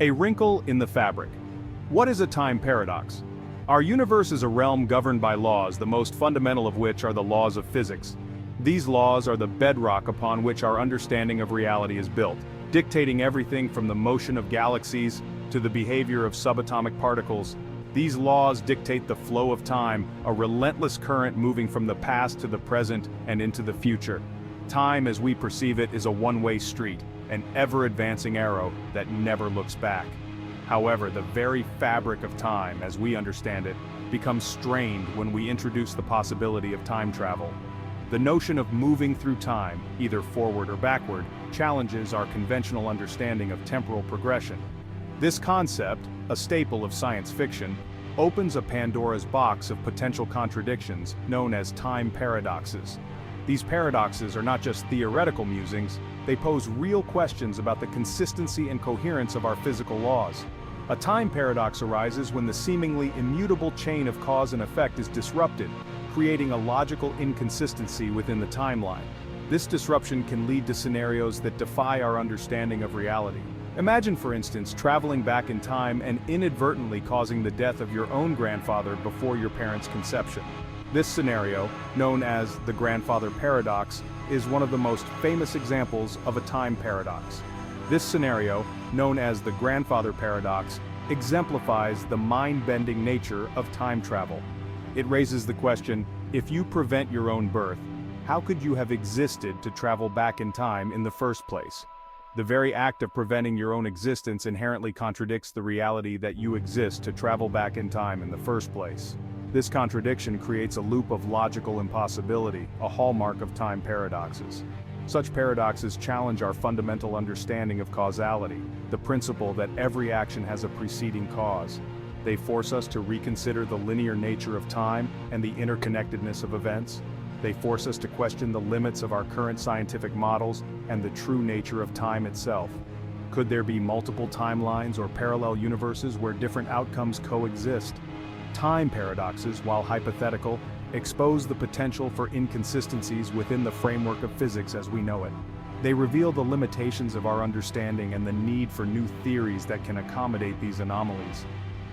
A wrinkle in the fabric. What is a time paradox? Our universe is a realm governed by laws, the most fundamental of which are the laws of physics. These laws are the bedrock upon which our understanding of reality is built, dictating everything from the motion of galaxies to the behavior of subatomic particles. These laws dictate the flow of time, a relentless current moving from the past to the present and into the future. Time as we perceive it is a one-way street, an ever-advancing arrow that never looks back. However, the very fabric of time, as we understand it, becomes strained when we introduce the possibility of time travel. The notion of moving through time, either forward or backward, challenges our conventional understanding of temporal progression. This concept, a staple of science fiction, opens a Pandora's box of potential contradictions known as time paradoxes. These paradoxes are not just theoretical musings, they pose real questions about the consistency and coherence of our physical laws. A time paradox arises when the seemingly immutable chain of cause and effect is disrupted, creating a logical inconsistency within the timeline. This disruption can lead to scenarios that defy our understanding of reality. Imagine, for instance, traveling back in time and inadvertently causing the death of your own grandfather before your parents' conception. This scenario, known as the grandfather paradox, is one of the most famous examples of a time paradox. This scenario, known as the grandfather paradox, exemplifies the mind-bending nature of time travel. It raises the question, if you prevent your own birth, how could you have existed to travel back in time in the first place? The very act of preventing your own existence inherently contradicts the reality that you exist to travel back in time in the first place. This contradiction creates a loop of logical impossibility, a hallmark of time paradoxes. Such paradoxes challenge our fundamental understanding of causality, the principle that every action has a preceding cause. They force us to reconsider the linear nature of time and the interconnectedness of events. They force us to question the limits of our current scientific models and the true nature of time itself. Could there be multiple timelines or parallel universes where different outcomes coexist? Time paradoxes, while hypothetical, expose the potential for inconsistencies within the framework of physics as we know it. They reveal the limitations of our understanding and the need for new theories that can accommodate these anomalies.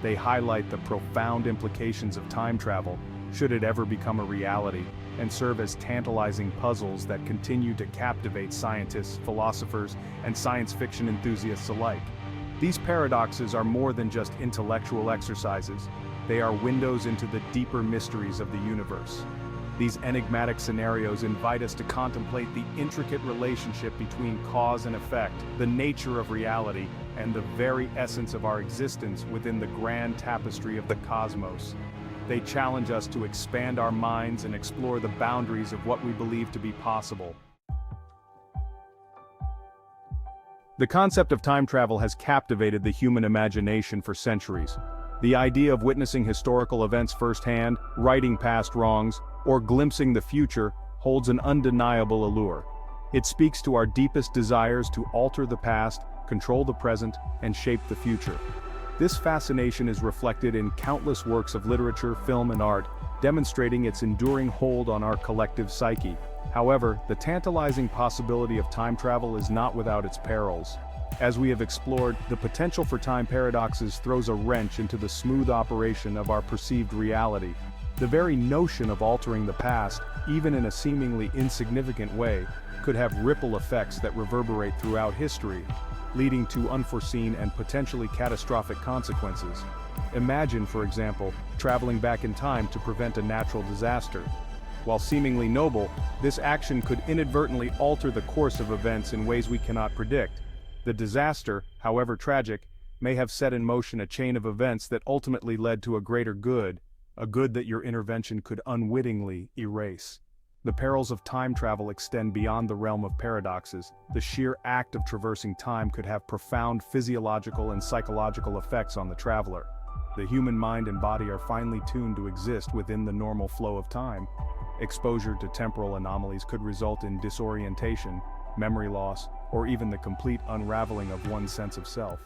They highlight the profound implications of time travel, should it ever become a reality, and serve as tantalizing puzzles that continue to captivate scientists, philosophers, and science fiction enthusiasts alike. These paradoxes are more than just intellectual exercises. They are windows into the deeper mysteries of the universe. These enigmatic scenarios invite us to contemplate the intricate relationship between cause and effect, the nature of reality, and the very essence of our existence within the grand tapestry of the cosmos. They challenge us to expand our minds and explore the boundaries of what we believe to be possible. The concept of time travel has captivated the human imagination for centuries. The idea of witnessing historical events firsthand, righting past wrongs, or glimpsing the future holds an undeniable allure. It speaks to our deepest desires to alter the past, control the present, and shape the future. This fascination is reflected in countless works of literature, film, and art, demonstrating its enduring hold on our collective psyche. However, the tantalizing possibility of time travel is not without its perils. As we have explored, the potential for time paradoxes throws a wrench into the smooth operation of our perceived reality. The very notion of altering the past, even in a seemingly insignificant way, could have ripple effects that reverberate throughout history, leading to unforeseen and potentially catastrophic consequences. Imagine, for example, traveling back in time to prevent a natural disaster. While seemingly noble, this action could inadvertently alter the course of events in ways we cannot predict. The disaster, however tragic, may have set in motion a chain of events that ultimately led to a greater good, a good that your intervention could unwittingly erase. The perils of time travel extend beyond the realm of paradoxes. The sheer act of traversing time could have profound physiological and psychological effects on the traveler. The human mind and body are finely tuned to exist within the normal flow of time. Exposure to temporal anomalies could result in disorientation, memory loss, or even the complete unraveling of one's sense of self.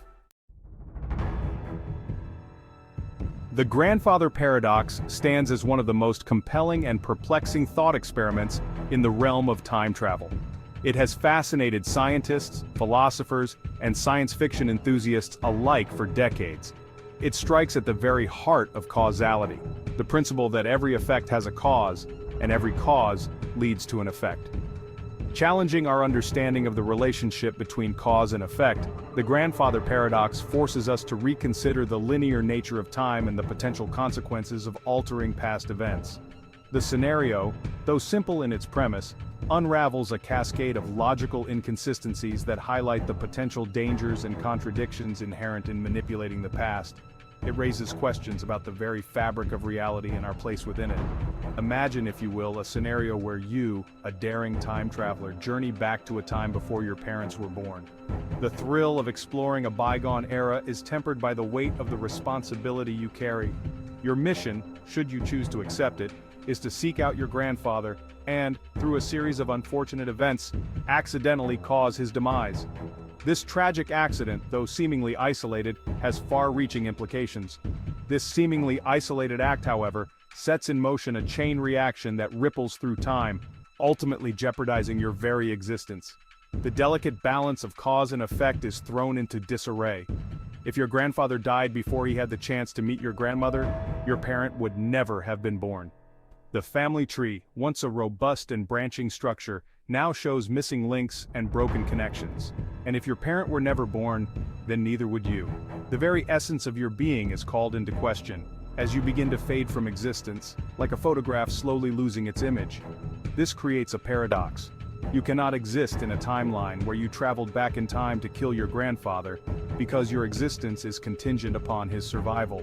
The grandfather paradox stands as one of the most compelling and perplexing thought experiments in the realm of time travel. It has fascinated scientists, philosophers, and science fiction enthusiasts alike for decades. It strikes at the very heart of causality, the principle that every effect has a cause, and every cause leads to an effect. Challenging our understanding of the relationship between cause and effect, the grandfather paradox forces us to reconsider the linear nature of time and the potential consequences of altering past events. The scenario, though simple in its premise, unravels a cascade of logical inconsistencies that highlight the potential dangers and contradictions inherent in manipulating the past. It raises questions about the very fabric of reality and our place within it. Imagine, if you will, a scenario where you, a daring time traveler, journey back to a time before your parents were born. The thrill of exploring a bygone era is tempered by the weight of the responsibility you carry. Your mission, should you choose to accept it, is to seek out your grandfather and, through a series of unfortunate events, accidentally cause his demise. This tragic accident, though seemingly isolated, has far-reaching implications. This seemingly isolated act, however, sets in motion a chain reaction that ripples through time, ultimately jeopardizing your very existence. The delicate balance of cause and effect is thrown into disarray. If your grandfather died before he had the chance to meet your grandmother, your parent would never have been born. The family tree, once a robust and branching structure, now shows missing links and broken connections. And if your parent were never born, then neither would you. The very essence of your being is called into question, as you begin to fade from existence, like a photograph slowly losing its image. This creates a paradox. You cannot exist in a timeline where you traveled back in time to kill your grandfather, because your existence is contingent upon his survival.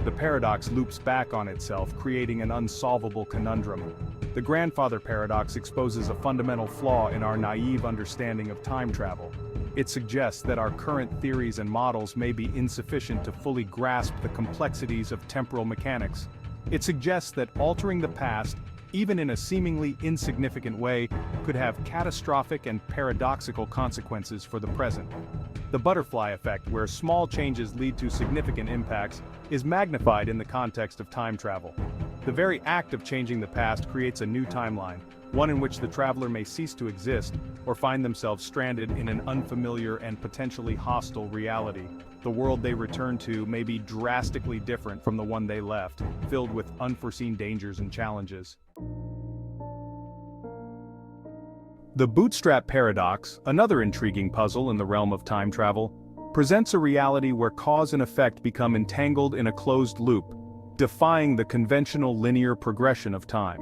The paradox loops back on itself, creating an unsolvable conundrum. The grandfather paradox exposes a fundamental flaw in our naive understanding of time travel. It suggests that our current theories and models may be insufficient to fully grasp the complexities of temporal mechanics. It suggests that altering the past, even in a seemingly insignificant way, could have catastrophic and paradoxical consequences for the present. The butterfly effect, where small changes lead to significant impacts, is magnified in the context of time travel. The very act of changing the past creates a new timeline, one in which the traveler may cease to exist, or find themselves stranded in an unfamiliar and potentially hostile reality. The world they return to may be drastically different from the one they left, filled with unforeseen dangers and challenges. The bootstrap paradox, another intriguing puzzle in the realm of time travel, presents a reality where cause and effect become entangled in a closed loop, defying the conventional linear progression of time.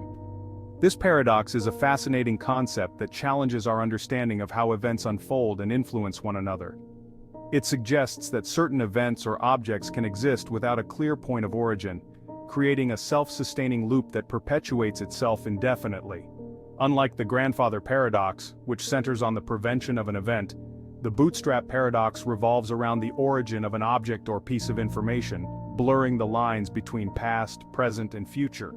This paradox is a fascinating concept that challenges our understanding of how events unfold and influence one another. It suggests that certain events or objects can exist without a clear point of origin, creating a self-sustaining loop that perpetuates itself indefinitely. Unlike the grandfather paradox, which centers on the prevention of an event, the bootstrap paradox revolves around the origin of an object or piece of information, blurring the lines between past, present, and future.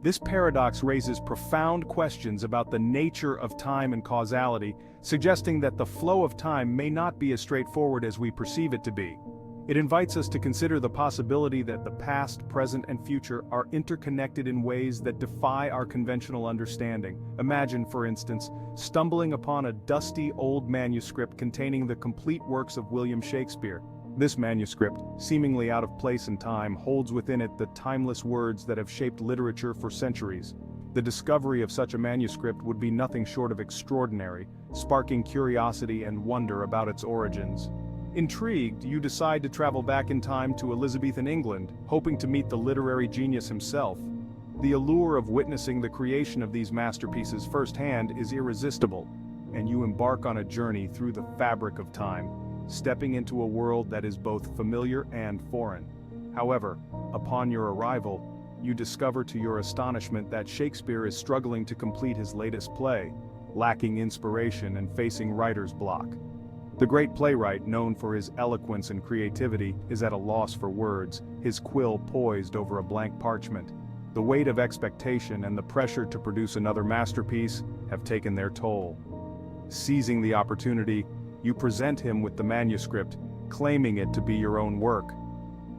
This paradox raises profound questions about the nature of time and causality, suggesting that the flow of time may not be as straightforward as we perceive it to be. It invites us to consider the possibility that the past, present, and future are interconnected in ways that defy our conventional understanding. Imagine, for instance, stumbling upon a dusty old manuscript containing the complete works of William Shakespeare. This manuscript, seemingly out of place in time, holds within it the timeless words that have shaped literature for centuries. The discovery of such a manuscript would be nothing short of extraordinary, sparking curiosity and wonder about its origins. Intrigued, you decide to travel back in time to Elizabethan England, hoping to meet the literary genius himself. The allure of witnessing the creation of these masterpieces firsthand is irresistible, and you embark on a journey through the fabric of time, stepping into a world that is both familiar and foreign. However, upon your arrival, you discover to your astonishment that Shakespeare is struggling to complete his latest play, lacking inspiration and facing writer's block. The great playwright, known for his eloquence and creativity, is at a loss for words, his quill poised over a blank parchment. The weight of expectation and the pressure to produce another masterpiece have taken their toll. Seizing the opportunity, you present him with the manuscript, claiming it to be your own work.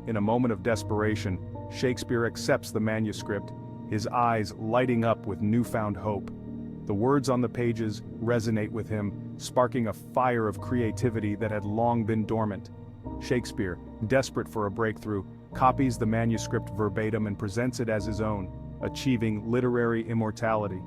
In a moment of desperation, Shakespeare accepts the manuscript, his eyes lighting up with newfound hope. The words on the pages resonate with him, sparking a fire of creativity that had long been dormant. Shakespeare, desperate for a breakthrough, copies the manuscript verbatim and presents it as his own, achieving literary immortality.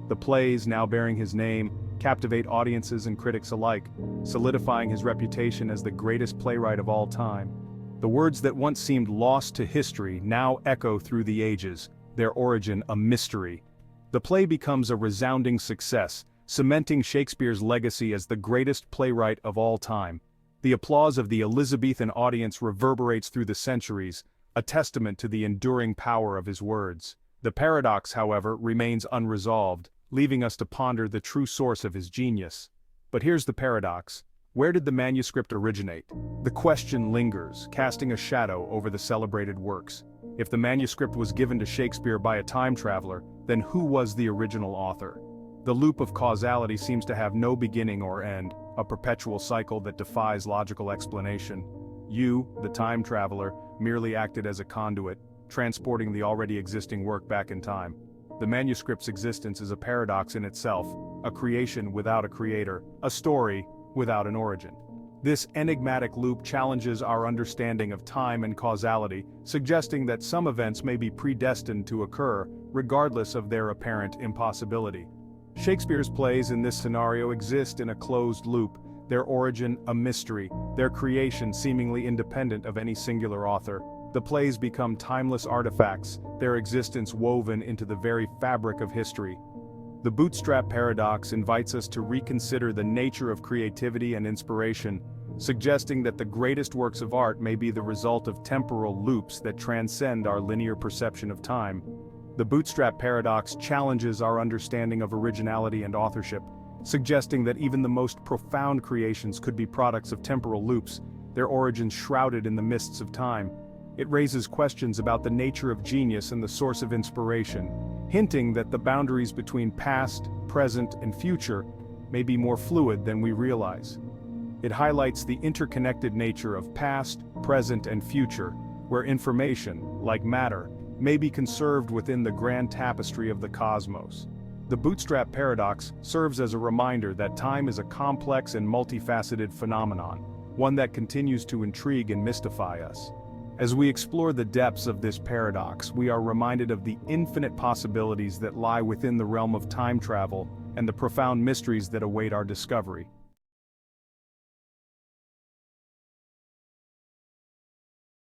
The plays, now bearing his name, captivate audiences and critics alike, solidifying his reputation as the greatest playwright of all time. The words that once seemed lost to history now echo through the ages, their origin a mystery. The play becomes a resounding success, cementing Shakespeare's legacy as the greatest playwright of all time. The applause of the Elizabethan audience reverberates through the centuries, a testament to the enduring power of his words. The paradox, however, remains unresolved, leaving us to ponder the true source of his genius. But here's the paradox. Where did the manuscript originate? The question lingers, casting a shadow over the celebrated works. If the manuscript was given to Shakespeare by a time traveler, then who was the original author? The loop of causality seems to have no beginning or end, a perpetual cycle that defies logical explanation. You, the time traveler, merely acted as a conduit, transporting the already existing work back in time. The manuscript's existence is a paradox in itself, a creation without a creator, a story without an origin. This enigmatic loop challenges our understanding of time and causality, suggesting that some events may be predestined to occur, regardless of their apparent impossibility. Shakespeare's plays in this scenario exist in a closed loop, their origin a mystery, their creation seemingly independent of any singular author. The plays become timeless artifacts, their existence woven into the very fabric of history. The bootstrap paradox invites us to reconsider the nature of creativity and inspiration, suggesting that the greatest works of art may be the result of temporal loops that transcend our linear perception of time. The bootstrap paradox challenges our understanding of originality and authorship, suggesting that even the most profound creations could be products of temporal loops, their origins shrouded in the mists of time. It raises questions about the nature of genius and the source of inspiration, hinting that the boundaries between past, present, and future may be more fluid than we realize. It highlights the interconnected nature of past, present, and future, where information, like matter, may be conserved within the grand tapestry of the cosmos. The bootstrap paradox serves as a reminder that time is a complex and multifaceted phenomenon, one that continues to intrigue and mystify us. As we explore the depths of this paradox, we are reminded of the infinite possibilities that lie within the realm of time travel and the profound mysteries that await our discovery.